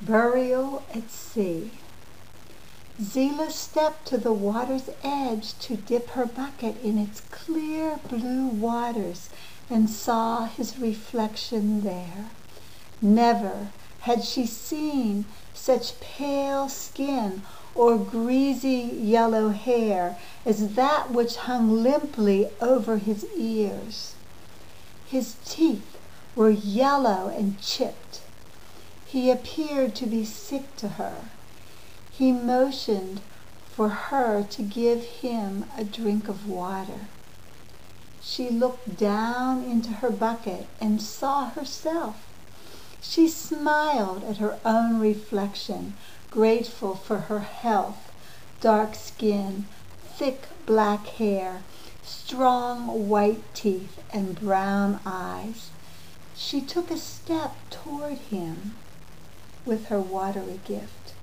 Burial at Sea. Zillah stepped to the water's edge to dip her bucket in its clear blue waters and saw his reflection there. Never had she seen such pale skin or greasy yellow hair as that which hung limply over his ears. His teeth were yellow and chipped. He appeared to be sick to her. He motioned for her to give him a drink of water. She looked down into her bucket and saw herself. She smiled at her own reflection, grateful for her health, dark skin, thick black hair, strong white teeth, and brown eyes. She took a step toward him with her watery gift.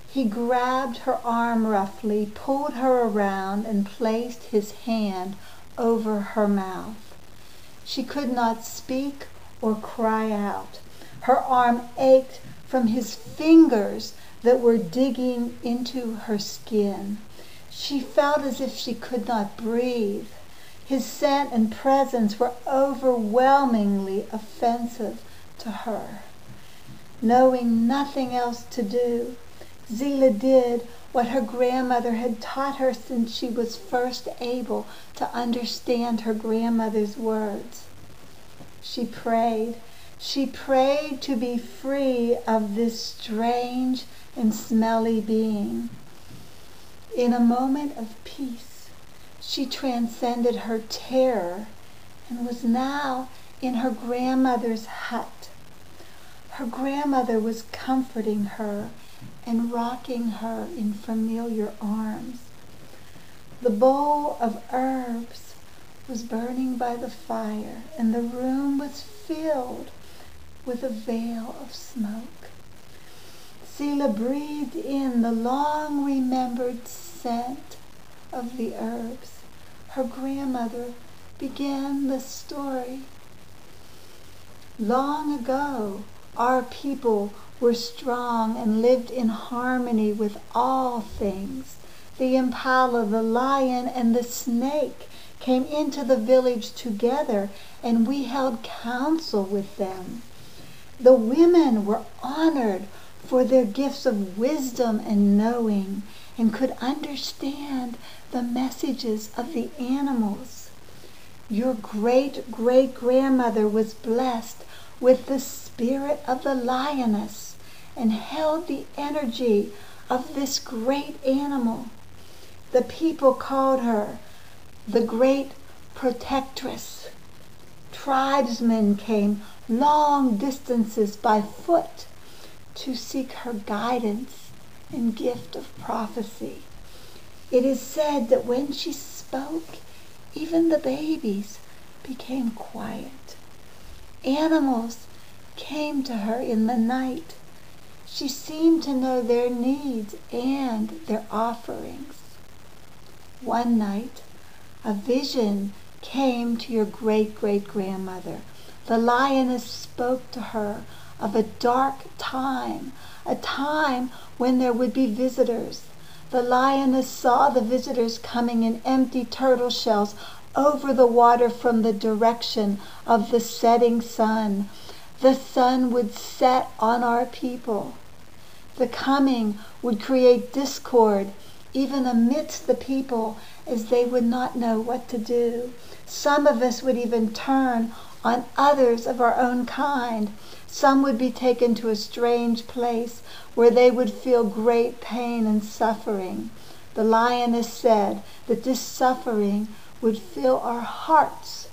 He grabbed her arm roughly, pulled her around, and placed his hand over her mouth. She could not speak or cry out. Her arm ached from his fingers that were digging into her skin. She felt as if she could not breathe. His scent and presence were overwhelmingly offensive to her. Knowing nothing else to do, Zillah did what her grandmother had taught her since she was first able to understand her grandmother's words. She prayed. She prayed to be free of this strange and smelly being. In a moment of peace, she transcended her terror and was now in her grandmother's hut. Her grandmother was comforting her and rocking her in familiar arms. The bowl of herbs was burning by the fire, and the room was filled with a veil of smoke. Zillah breathed in the long-remembered scent of the herbs. Her grandmother began the story. Long ago, our people were strong and lived in harmony with all things. The impala, the lion, and the snake came into the village together, and we held council with them. The women were honored for their gifts of wisdom and knowing, and could understand the messages of the animals. Your great-great-grandmother was blessed with the spirit of the lioness and held the energy of this great animal. The people called her the Great Protectress. Tribesmen came long distances by foot to seek her guidance and gift of prophecy. It is said that when she spoke, even the babies became quiet. Animals came to her in the night. She seemed to know their needs and their offerings. One night, a vision came to your great-great-grandmother. The lioness spoke to her of a dark time, a time when there would be visitors. The lioness saw the visitors coming in empty turtle shells over the water from the direction of the setting sun. The sun would set on our people. The coming would create discord even amidst the people, as they would not know what to do. Some of us would even turn on others of our own kind. Some would be taken to a strange place where they would feel great pain and suffering. The lioness said that this suffering would fill our hearts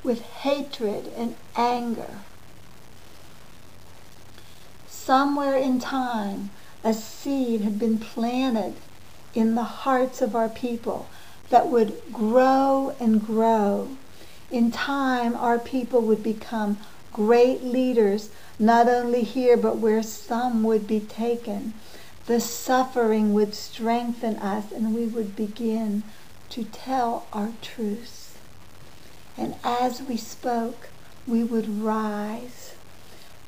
with hatred and anger. Somewhere in time, a seed had been planted in the hearts of our people that would grow and grow. In time, our people would become great leaders, not only here, but where some would be taken. The suffering would strengthen us, and we would begin to tell our truths. And as we spoke, we would rise.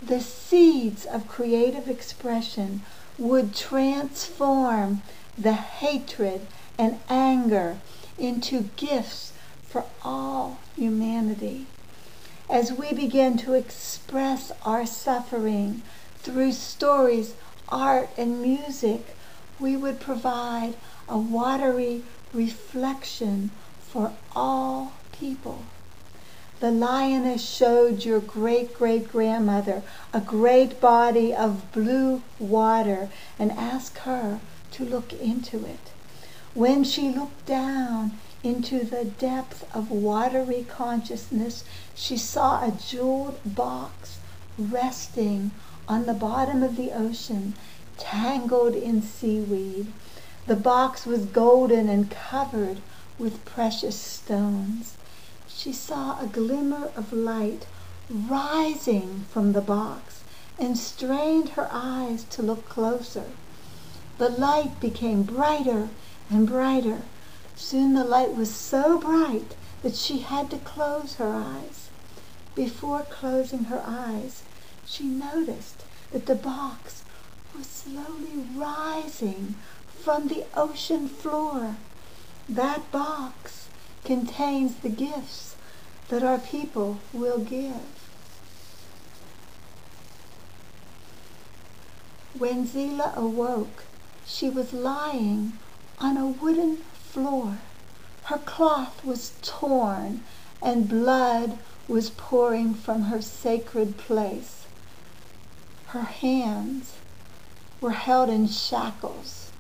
The seeds of creative expression would transform the hatred and anger into gifts for all humanity. As we begin to express our suffering through stories, art, and music, we would provide a watery reflection for all people. The lioness showed your great-great-grandmother a great body of blue water and asked her to look into it. When she looked down into the depth of watery consciousness, she saw a jeweled box resting on the bottom of the ocean, tangled in seaweed. The box was golden and covered with precious stones. She saw a glimmer of light rising from the box and strained her eyes to look closer. The light became brighter and brighter. Soon the light was so bright that she had to close her eyes. Before closing her eyes, she noticed that the box was slowly rising from the ocean floor. That box contains the gifts that our people will give. When Zila awoke, she was lying on a wooden floor. Her cloth was torn and blood was pouring from her sacred place. Her hands were held in shackles.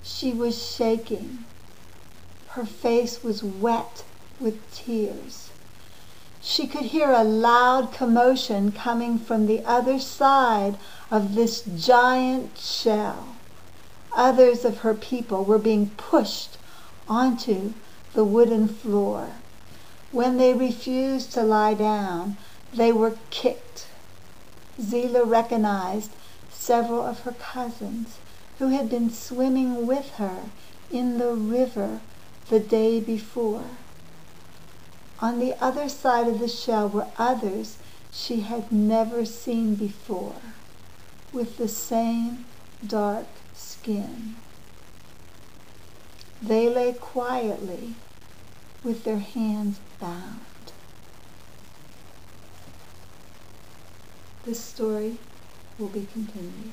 She was shaking. Her face was wet with tears. She could hear a loud commotion coming from the other side of this giant shell. Others of her people were being pushed onto the wooden floor. When they refused to lie down, they were kicked. Zila recognized several of her cousins who had been swimming with her in the river the day before. On the other side of the shell were others she had never seen before, with the same dark skin. They lay quietly with their hands bound. This story will be continued.